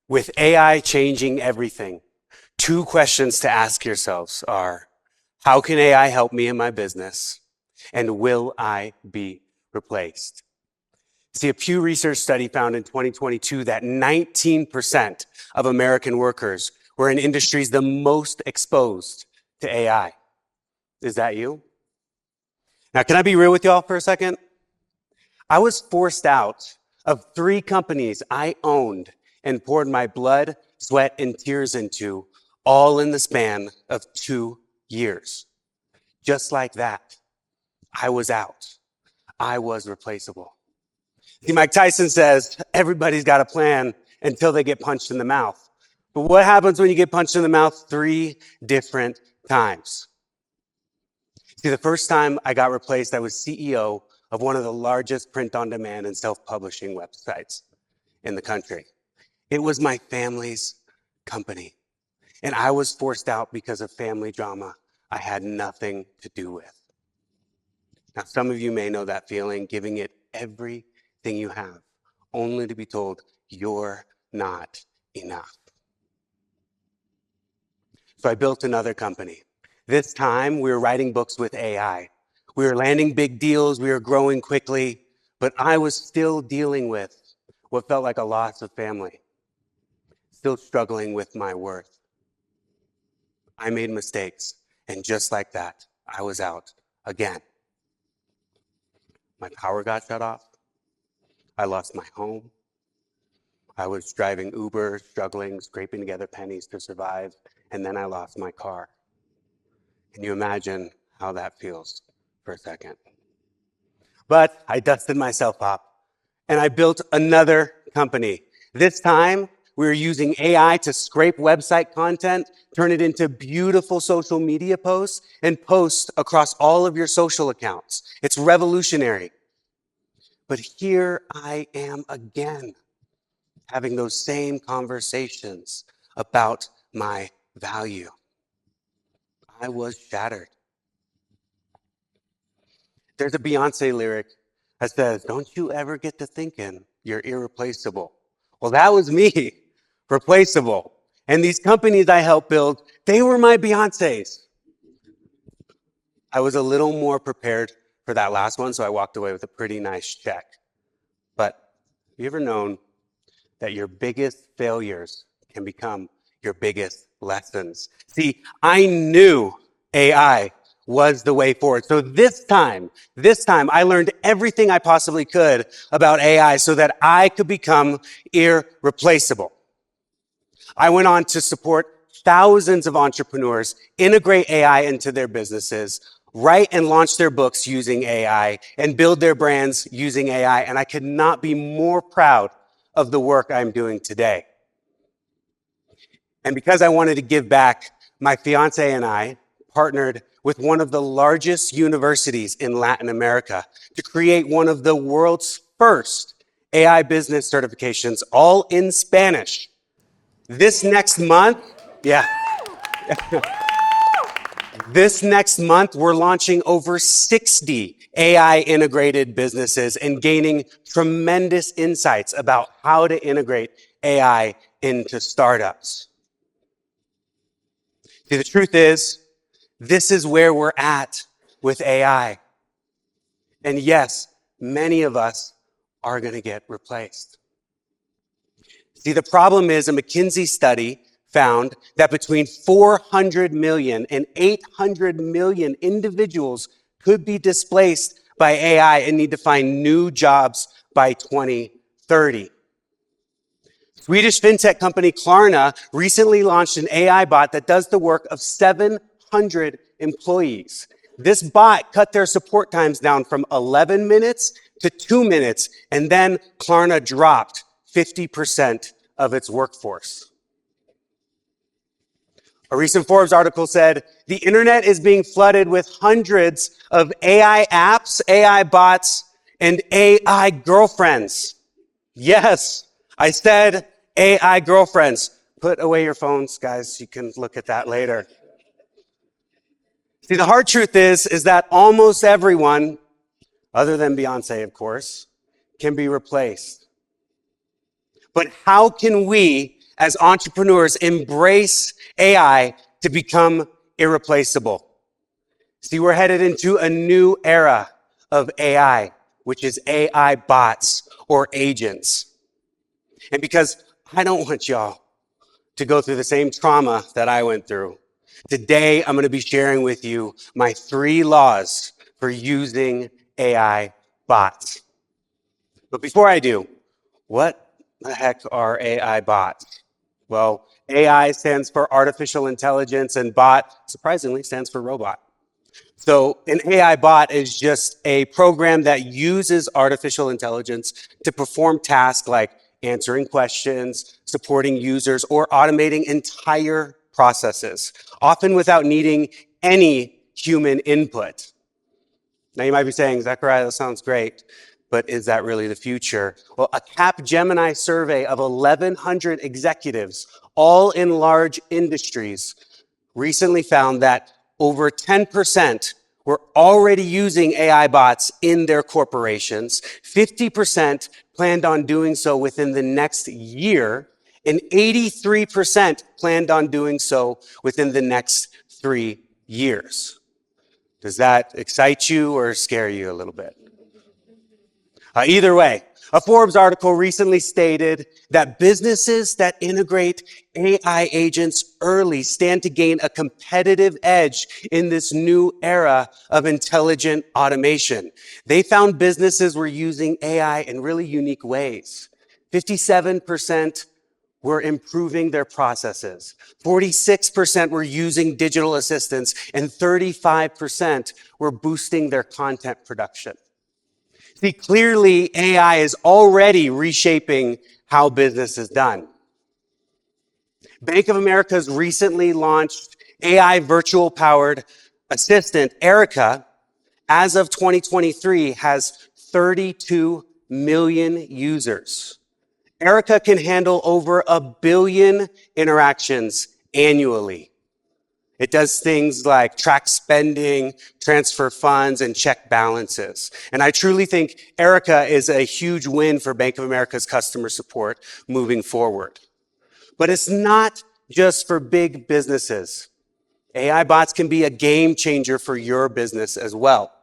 With AI changing everything, two questions to ask yourselves are, how can AI help me in my business? And will I be replaced? See, a Pew Research study found in 2022 that 19% of American workers were in industries the most exposed to AI. Is that you? Now, can I be real with y'all for a second? I was forced out of 3 companies I owned and poured my blood, sweat, and tears into, all in the span of 2 years. Just like that, I was out. I was replaceable. See, Mike Tyson says, everybody's got a plan until they get punched in the mouth. But what happens when you get punched in the mouth 3 different times? See, the first time I got replaced, I was CEO of one of the largest print-on-demand and self-publishing websites in the country. It was my family's company, and I was forced out because of family drama I had nothing to do with. Now, some of you may know that feeling, giving it everything you have, only to be told you're not enough. So I built another company. This time, we were writing books with AI. We were landing big deals, we were growing quickly, but I was still dealing with what felt like a loss of family, still struggling with my worth. I made mistakes, and just like that, I was out again. My power got shut off. I lost my home. I was driving Uber, struggling, scraping together pennies to survive, and then I lost my car. Can you imagine how that feels for a second? But I dusted myself up, and I built another company. This time, we were using AI to scrape website content, turn it into beautiful social media posts, and post across all of your social accounts. It's revolutionary. But here I am again, having those same conversations about my value. I was shattered. There's a Beyonce lyric that says, "Don't you ever get to thinking you're irreplaceable." Well, that was me, replaceable. And these companies I helped build, they were my Beyoncés. I was a little more prepared for that last one, so I walked away with a pretty nice check. But have you ever known that your biggest failures can become your biggest lessons? See, I knew AI was the way forward. So this time, I learned everything I possibly could about AI so that I could become irreplaceable. I went on to support thousands of entrepreneurs, integrate AI into their businesses, write and launch their books using AI, and build their brands using AI. And I could not be more proud of the work I'm doing today. And because I wanted to give back, my fiance and I partnered with one of the largest universities in Latin America to create one of the world's first AI business certifications, all in Spanish. This next month, this next month, we're launching over 60 AI integrated businesses and gaining tremendous insights about how to integrate AI into startups. See, the truth is, this is where we're at with AI. And yes, many of us are going to get replaced. See, the problem is a McKinsey study found that between 400 million and 800 million individuals could be displaced by AI and need to find new jobs by 2030. Swedish fintech company Klarna recently launched an AI bot that does the work of 700 employees. This bot cut their support times down from 11 minutes to 2 minutes, and then Klarna dropped 50% of its workforce. A recent Forbes article said, the internet is being flooded with hundreds of AI apps, AI bots, and AI girlfriends. Yes, I said AI girlfriends. Put away your phones, guys. You can look at that later. See, the hard truth is that almost everyone, other than Beyonce, of course, can be replaced. But how can we, as entrepreneurs embrace AI to become irreplaceable. See, we're headed into a new era of AI, which is AI bots or agents. And because I don't want y'all to go through the same trauma that I went through, today I'm going to be sharing with you my 3 laws for using AI bots. But before I do, what the heck are AI bots? Well, AI stands for artificial intelligence, and bot, surprisingly, stands for robot. So an AI bot is just a program that uses artificial intelligence to perform tasks like answering questions, supporting users, or automating entire processes, often without needing any human input. Now you might be saying, Zachariah, that sounds great, but is that really the future? Well, a Capgemini survey of 1,100 executives, all in large industries, recently found that over 10% were already using AI bots in their corporations. 50% planned on doing so within the next year, and 83% planned on doing so within the next 3 years. Does that excite you or scare you a little bit? Either way, a Forbes article recently stated that businesses that integrate AI agents early stand to gain a competitive edge in this new era of intelligent automation. They found businesses were using AI in really unique ways. 57% were improving their processes. 46% were using digital assistants, and 35% were boosting their content production. See, clearly AI is already reshaping how business is done. Bank of America's recently launched AI virtual powered assistant, Erica, as of 2023 has 32 million users. Erica can handle over 1 billion interactions annually. It does things like track spending, transfer funds, and check balances. And I truly think Erica is a huge win for Bank of America's customer support moving forward. But it's not just for big businesses. AI bots can be a game changer for your business as well.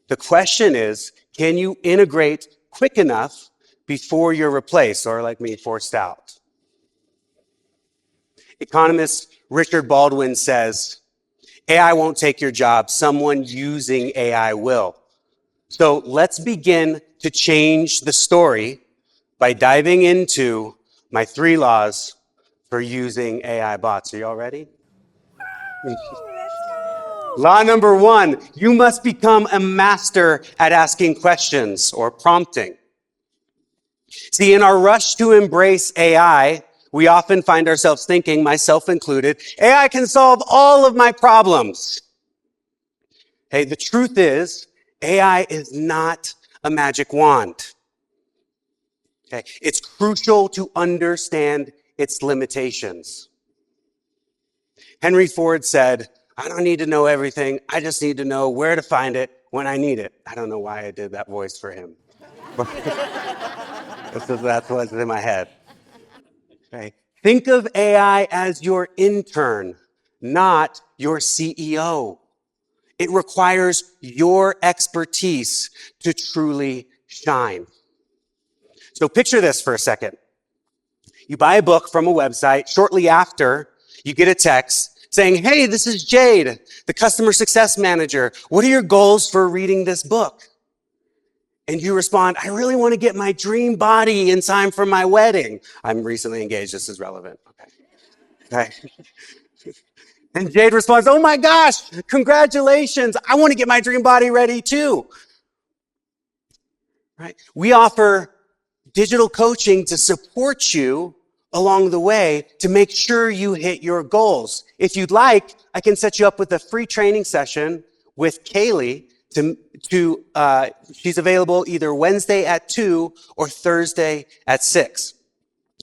The question is, can you integrate quick enough before you're replaced, or like me, forced out? Economist Richard Baldwin says, AI won't take your job. Someone using AI will. So let's begin to change the story by diving into my 3 laws for using AI bots. Are y'all ready? Let's go. Law number 1, you must become a master at asking questions or prompting. See, in our rush to embrace AI, we often find ourselves thinking, myself included, AI can solve all of my problems. Hey, the truth is, AI is not a magic wand. Okay? It's crucial to understand its limitations. Henry Ford said, I don't need to know everything. I just need to know where to find it when I need it. I don't know why I did that voice for him. That's what's in my head. Okay? Think of AI as your intern, not your CEO. It requires your expertise to truly shine. So picture this for a second. You buy a book from a website. Shortly after, you get a text saying, hey, this is Jade, the customer success manager. What are your goals for reading this book? And you respond, I really want to get my dream body in time for my wedding. I'm recently engaged. This is relevant. Okay. And Jade responds, oh my gosh, congratulations. I want to get my dream body ready too. Right? We offer digital coaching to support you along the way to make sure you hit your goals. If you'd like, I can set you up with a free training session with Kaylee she's available either Wednesday at 2 or Thursday at 6.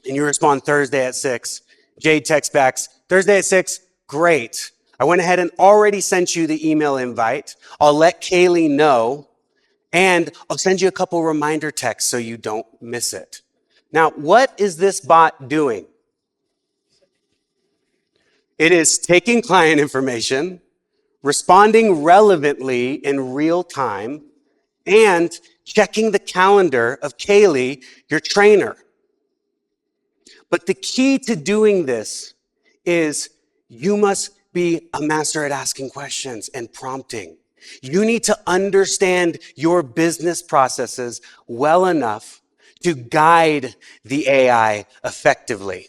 And you respond Thursday at 6. Jade texts back, Thursday at 6, great. I went ahead and already sent you the email invite. I'll let Kaylee know, and I'll send you a couple reminder texts so you don't miss it. Now, what is this bot doing? It is taking client information, responding relevantly in real time, and checking the calendar of Kaylee, your trainer. But the key to doing this is you must be a master at asking questions and prompting. You need to understand your business processes well enough to guide the AI effectively.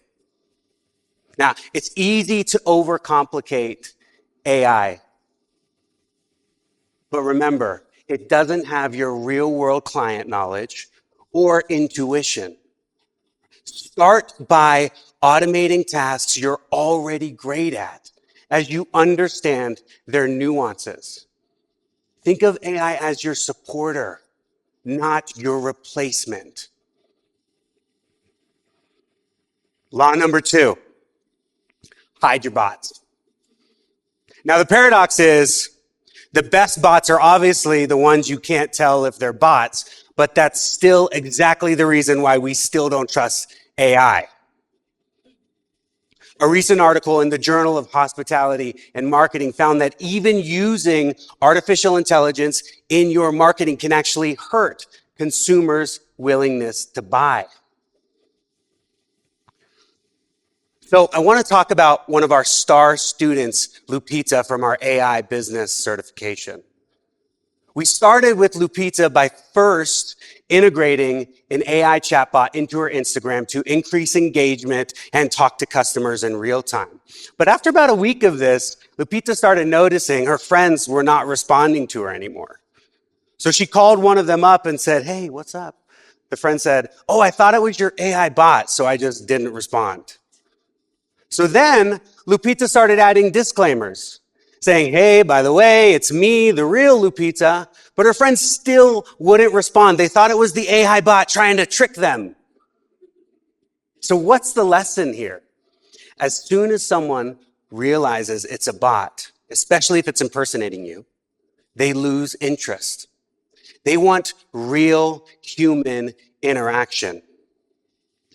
Now, it's easy to overcomplicate AI, but remember, it doesn't have your real world client knowledge or intuition. Start by automating tasks you're already great at as you understand their nuances. Think of AI as your supporter, not your replacement. Law number 2, hide your bots. Now, the paradox is the best bots are obviously the ones you can't tell if they're bots, but that's still exactly the reason why we still don't trust AI. A recent article in the Journal of Hospitality and Marketing found that even using artificial intelligence in your marketing can actually hurt consumers' willingness to buy. So I want to talk about one of our star students, Lupita, from our AI business certification. We started with Lupita by first integrating an AI chatbot into her Instagram to increase engagement and talk to customers in real time. But after about a week of this, Lupita started noticing her friends were not responding to her anymore. So she called one of them up and said, "Hey, what's up?" The friend said, "Oh, I thought it was your AI bot, so I just didn't respond." So then Lupita started adding disclaimers saying, "Hey, by the way, it's me, the real Lupita." But her friends still wouldn't respond. They thought it was the AI bot trying to trick them. So what's the lesson here? As soon as someone realizes it's a bot, especially if it's impersonating you, they lose interest. They want real human interaction.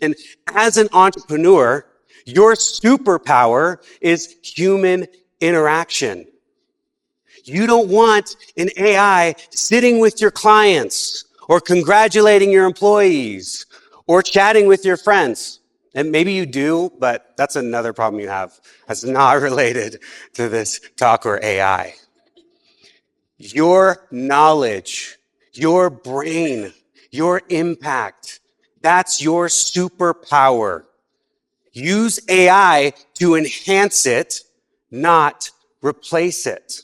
And as an entrepreneur, your superpower is human interaction. You don't want an AI sitting with your clients or congratulating your employees or chatting with your friends. And maybe you do, but that's another problem you have. That's not related to this talk or AI. Your knowledge, your brain, your impact, that's your superpower. Use AI to enhance it, not replace it.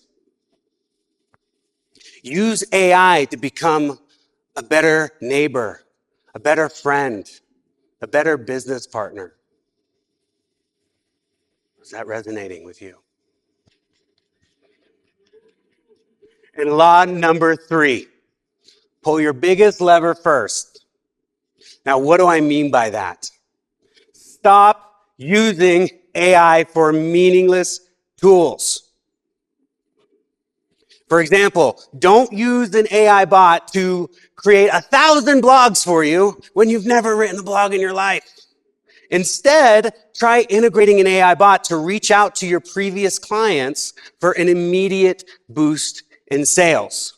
Use AI to become a better neighbor, a better friend, a better business partner. Is that resonating with you? And law number 3, pull your biggest lever first. Now, what do I mean by that? Stop using AI for meaningless tools. For example, don't use an AI bot to create 1,000 blogs for you when you've never written a blog in your life. Instead, try integrating an AI bot to reach out to your previous clients for an immediate boost in sales.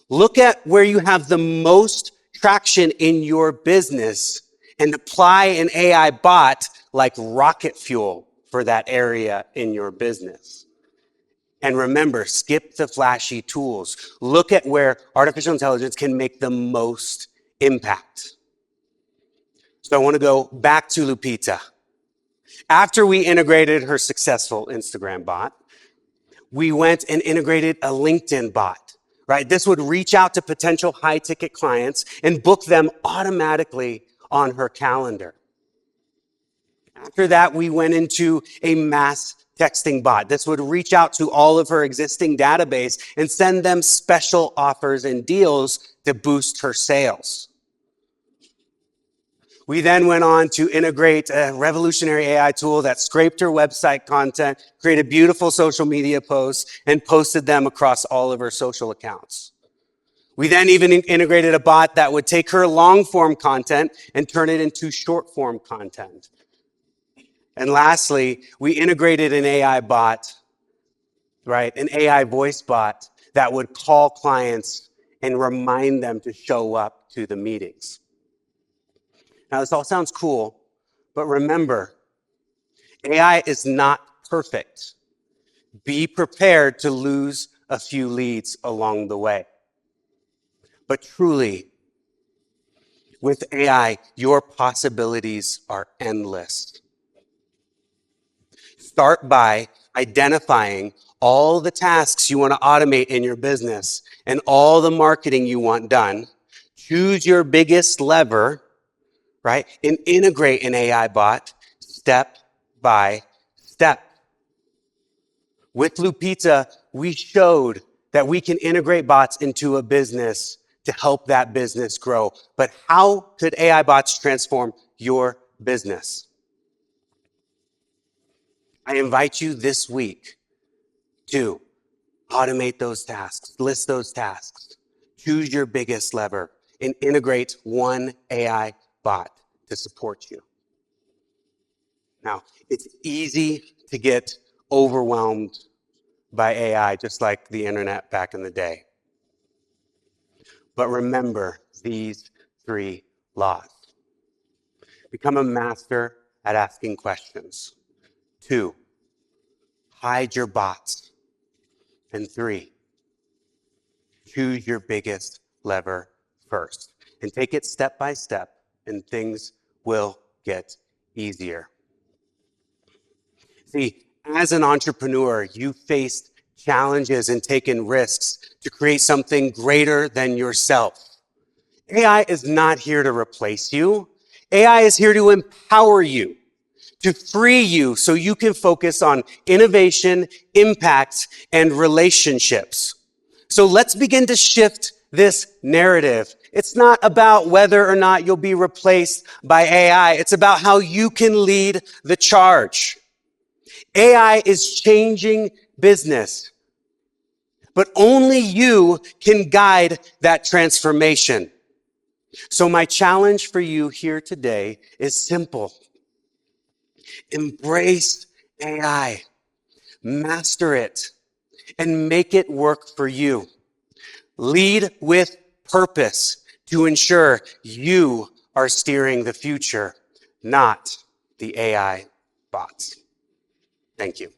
Look at where you have the most traction in your business and apply an AI bot like rocket fuel for that area in your business. And remember, skip the flashy tools. Look at where artificial intelligence can make the most impact. So I want to go back to Lupita. After we integrated her successful Instagram bot, we went and integrated a LinkedIn bot, right? This would reach out to potential high-ticket clients and book them automatically on her calendar. After that, we went into a mass texting bot. This would reach out to all of her existing database and send them special offers and deals to boost her sales. We then went on to integrate a revolutionary AI tool that scraped her website content, created beautiful social media posts, and posted them across all of her social accounts. We then even integrated a bot that would take her long-form content and turn it into short-form content. And lastly, we integrated an AI bot, right? An AI voice bot that would call clients and remind them to show up to the meetings. Now, this all sounds cool, but remember, AI is not perfect. Be prepared to lose a few leads along the way. But truly, with AI, your possibilities are endless. Start by identifying all the tasks you want to automate in your business and all the marketing you want done. Choose your biggest lever, right? And integrate an AI bot step by step. With Lupita, we showed that we can integrate bots into a business to help that business grow. But how could AI bots transform your business? I invite you this week to automate those tasks, list those tasks, choose your biggest lever, and integrate one AI bot to support you. Now, it's easy to get overwhelmed by AI, just like the internet back in the day. But remember these 3 laws. Become a master at asking questions. 2, hide your bots. And 3, choose your biggest lever first. And take it step by step, and things will get easier. See, as an entrepreneur, you faced challenges and taken risks to create something greater than yourself. AI is not here to replace you. AI is here to empower you, to free you so you can focus on innovation, impact, and relationships. So let's begin to shift this narrative. It's not about whether or not you'll be replaced by AI. It's about how you can lead the charge. AI is changing business, but only you can guide that transformation. So my challenge for you here today is simple. Embrace AI, master it, and make it work for you. Lead with purpose to ensure you are steering the future, not the AI bots. Thank you.